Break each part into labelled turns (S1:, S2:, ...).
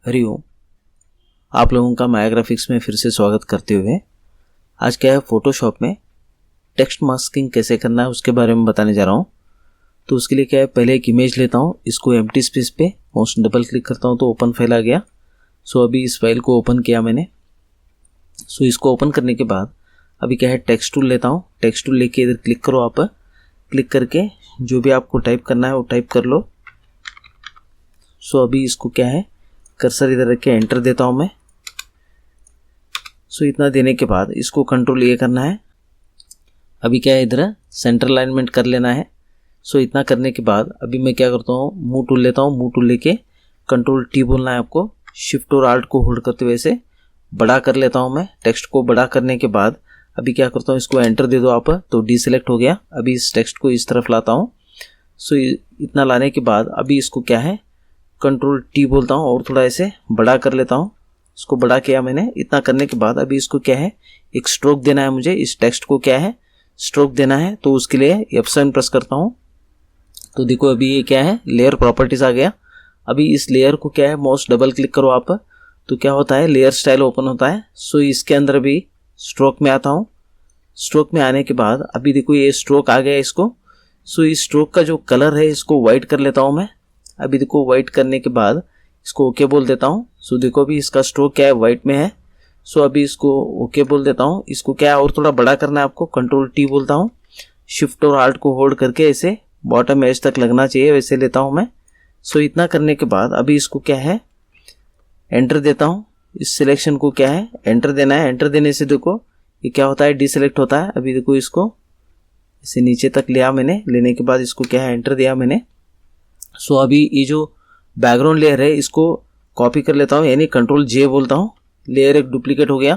S1: हरिओम। आप लोगों का माया ग्राफिक्स में फिर से स्वागत करते हुए आज क्या है, फोटोशॉप में टेक्स्ट मास्किंग कैसे करना है उसके बारे में बताने जा रहा हूँ। तो उसके लिए क्या है, पहले एक इमेज लेता हूँ, इसको एम्प्टी स्पेस पे माउस डबल क्लिक करता हूँ तो ओपन फाइल आ गया। सो अभी इस फाइल को ओपन किया मैंने। सो इसको ओपन करने के बाद अभी क्या है, टेक्स्ट टूल लेता हूँ। टेक्स्ट टूल लेके इधर क्लिक करो, आप क्लिक करके जो भी आपको टाइप करना है वो टाइप कर लो। सो अभी इसको क्या है, कर्सर इधर रख के एंटर देता हूं मैं। सो इतना देने के बाद इसको कंट्रोल ए करना है। अभी क्या है, इधर सेंटर अलाइनमेंट कर लेना है। सो इतना करने के बाद अभी मैं क्या करता हूँ, मूव टूल लेता हूँ। मूव टूल लेके कंट्रोल टी बोलना है आपको। शिफ्ट और आल्ट को होल्ड करते हुए ऐसे बड़ा कर लेता हूँ मैं। टेक्स्ट को बड़ा करने के बाद अभी क्या करता हूँ, इसको एंटर दे दो आप, तो डी सेलेक्ट हो गया। अभी इस टेक्स्ट को इस तरफ लाता हूँ। सो इतना लाने के बाद अभी इसको क्या है, कंट्रोल टी बोलता हूँ और थोड़ा ऐसे बड़ा कर लेता हूँ। इसको बड़ा किया मैंने। इतना करने के बाद अभी इसको क्या है, एक स्ट्रोक देना है मुझे। इस टेक्स्ट को क्या है, स्ट्रोक देना है। तो उसके लिए F7 प्रेस करता हूँ। तो देखो अभी ये क्या है, लेयर प्रॉपर्टीज आ गया। अभी इस लेयर को क्या है, माउस डबल क्लिक करो आप, तो क्या होता है, लेयर स्टाइल ओपन होता है। सो इसके अंदर भी स्ट्रोक में आता हूँ। स्ट्रोक में आने के बाद अभी देखो ये स्ट्रोक आ गया इसको। सो इस स्ट्रोक का जो कलर है इसको व्हाइट कर लेता हूँ मैं। अभी देखो व्हाइट करने के बाद इसको ओके बोल देता हूँ। सो देखो अभी इसका स्ट्रोक क्या है, व्हाइट में है। सो अभी इसको ओके बोल देता हूँ। इसको क्या है, और थोड़ा बड़ा करना है आपको। कंट्रोल टी बोलता हूँ। शिफ्ट और आल्ट को होल्ड करके ऐसे बॉटम एज तक लगना चाहिए, वैसे लेता हूँ मैं। सो इतना करने के बाद अभी इसको क्या है, एंटर देता हूँ। इस सिलेक्शन को क्या है, एंटर देना है। एंटर देने से देखो ये क्या होता है, डिसेलेक्ट होता है। अभी देखो इसको इसे नीचे तक लिया मैंने। लेने के बाद इसको क्या है, एंटर दिया मैंने। सो अभी ये जो बैकग्राउंड लेयर है इसको कॉपी कर लेता हूँ, यानी कंट्रोल जे बोलता हूँ। लेयर एक डुप्लीकेट हो गया।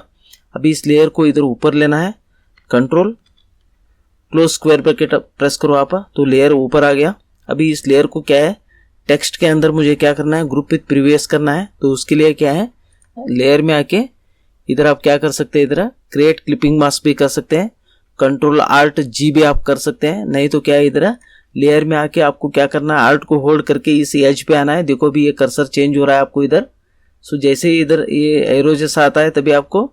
S1: अभी इस लेयर को इधर ऊपर लेना है। Control close square bracket press करो आप, तो लेयर ऊपर आ गया। अभी इस लेयर को क्या है, टेक्स्ट के अंदर मुझे क्या करना है, ग्रुप विथ प्रीवियस करना है। तो उसके लिए क्या है, लेयर में आके इधर आप क्या कर सकते हैं, इधर क्रिएट क्लिपिंग मास्क भी कर सकते हैं। कंट्रोल आल्ट जी भी आप कर सकते हैं। नहीं तो क्या है, इधर लेयर में आके आपको क्या करना है, आल्ट को होल्ड करके इस एज पे आना है। देखो भी ये कर्सर चेंज हो रहा है आपको इधर। सो जैसे ही इधर ये एरो जैसा आता है तभी आपको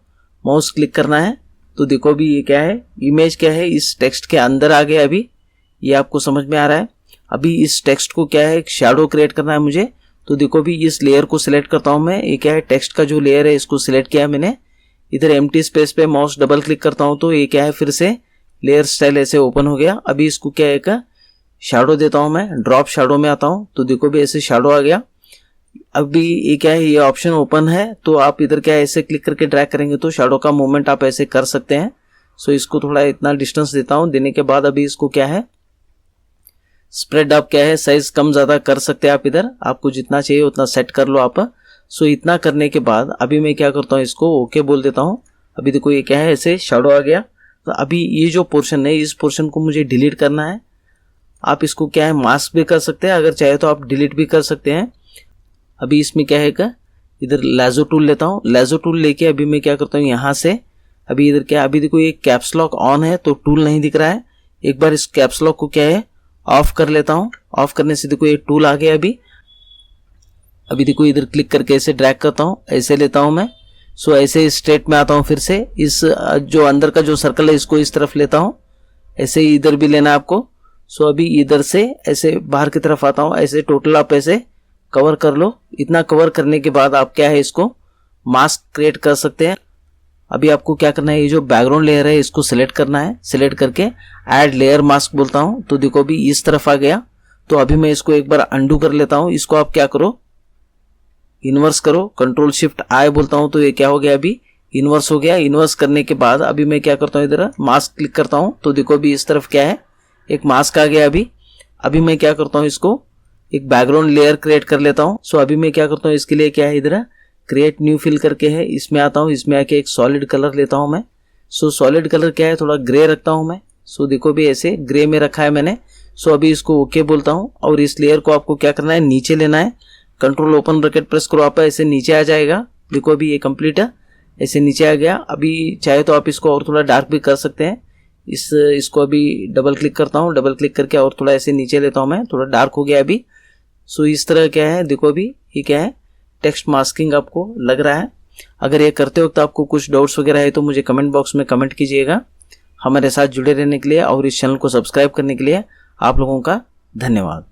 S1: माउस क्लिक करना है। तो देखो भी ये क्या है, इमेज क्या है, इस टेक्स्ट के अंदर आ गया। अभी ये आपको समझ में आ रहा है। अभी इस टेक्स्ट को क्या है, एक शैडो क्रिएट करना है मुझे। तो देखो भी इस लेयर को सिलेक्ट करता हूं मैं। ये क्या है, टेक्स्ट का जो लेयर है इसको सिलेक्ट किया मैंने। इधर एम्प्टी स्पेस पे माउस डबल क्लिक करता हूं तो ये क्या है, फिर से लेयर स्टाइल ऐसे ओपन हो गया। अभी इसको क्या है, शैडो देता हूं मैं। ड्रॉप शैडो में आता हूं तो देखो भी ऐसे शैडो आ गया। अभी ये क्या है, ये ऑप्शन ओपन है। तो आप इधर क्या है, ऐसे क्लिक करके ड्रैग करेंगे तो शैडो का मूवमेंट आप ऐसे कर सकते हैं। सो इसको थोड़ा इतना डिस्टेंस देता हूं। देने के बाद अभी इसको क्या है, स्प्रेड आप क्या है, साइज कम ज्यादा कर सकते हैं आप। इधर आपको जितना चाहिए उतना सेट कर लो आप। सो इतना करने के बाद अभी मैं क्या करता हूँ, इसको ओके बोल देता हूँ। अभी देखो ये क्या है, ऐसे शैडो आ गया। तो अभी ये जो पोर्शन है, इस पोर्शन को मुझे डिलीट करना है। आप इसको क्या है, मास्क भी कर सकते हैं, अगर चाहे तो आप डिलीट भी कर सकते हैं। अभी इसमें क्या है, इधर लेजो टूल लेता हूँ। लेजो टूल लेके अभी मैं क्या करता हूँ, यहाँ से अभी इधर क्या, अभी देखो ये कैप्स लॉक ऑन है तो टूल नहीं दिख रहा है। एक बार इस कैप्स लॉक को क्या है, ऑफ कर लेता हूँ। ऑफ करने से देखो ये टूल आ गया। अभी देखो इधर क्लिक करके ऐसे ड्रैग करता हूँ, ऐसे लेता हूँ मैं। सो ऐसे स्ट्रेट में आता हूँ। फिर से इस जो अंदर का जो सर्कल है इसको इस तरफ लेता हूँ। ऐसे ही इधर भी लेना है आपको। सो अभी इधर से ऐसे बाहर की तरफ आता हूँ। ऐसे टोटल आप ऐसे कवर कर लो। इतना कवर करने के बाद आप क्या है, इसको मास्क क्रिएट कर सकते हैं। अभी आपको क्या करना है, ये जो बैकग्राउंड लेयर है इसको सिलेक्ट करना है। सिलेक्ट करके ऐड लेयर मास्क बोलता हूँ तो देखो अभी इस तरफ आ गया। तो अभी मैं इसको एक बार अंडू कर लेता हूँ। इसको आप क्या करो, इन्वर्स करो। कंट्रोल शिफ्ट आई बोलता हूँ तो ये क्या हो गया, अभी इन्वर्स हो गया। इन्वर्स करने के बाद अभी मैं क्या करता हूँ, इधर मास्क क्लिक करता हूँ तो देखो अभी इस तरफ क्या है, एक मास्क आ गया। अभी मैं क्या करता हूँ, इसको एक बैकग्राउंड लेयर क्रिएट कर लेता हूँ। सो अभी मैं क्या करता हूँ, इसके लिए क्या है, इधर क्रिएट न्यू फिल करके है, इसमें आता हूँ। इसमें आके एक सॉलिड कलर लेता हूँ मैं। सो सॉलिड कलर क्या है, थोड़ा ग्रे रखता हूँ मैं। सो देखो भी ऐसे ग्रे में रखा है मैंने। सो अभी इसको ओके बोलता हूँ और इस लेयर को आपको क्या करना है, नीचे लेना है। कंट्रोल ओपन ब्रैकेट प्रेस करो आप, ऐसे नीचे आ जाएगा। देखो अभी ये कंप्लीट है, ऐसे नीचे आ गया। अभी चाहे तो आप इसको और थोड़ा डार्क भी कर सकते हैं। इसको अभी डबल क्लिक करता हूँ। डबल क्लिक करके और थोड़ा ऐसे नीचे लेता हूँ मैं, थोड़ा डार्क हो गया अभी। सो इस तरह क्या है, देखो अभी ये क्या है, टेक्स्ट मास्किंग आपको लग रहा है। अगर ये करते वक्त आपको कुछ डाउट्स वगैरह है तो मुझे कमेंट बॉक्स में कमेंट कीजिएगा। हमारे साथ जुड़े रहने के लिए और इस चैनल को सब्सक्राइब करने के लिए आप लोगों का धन्यवाद।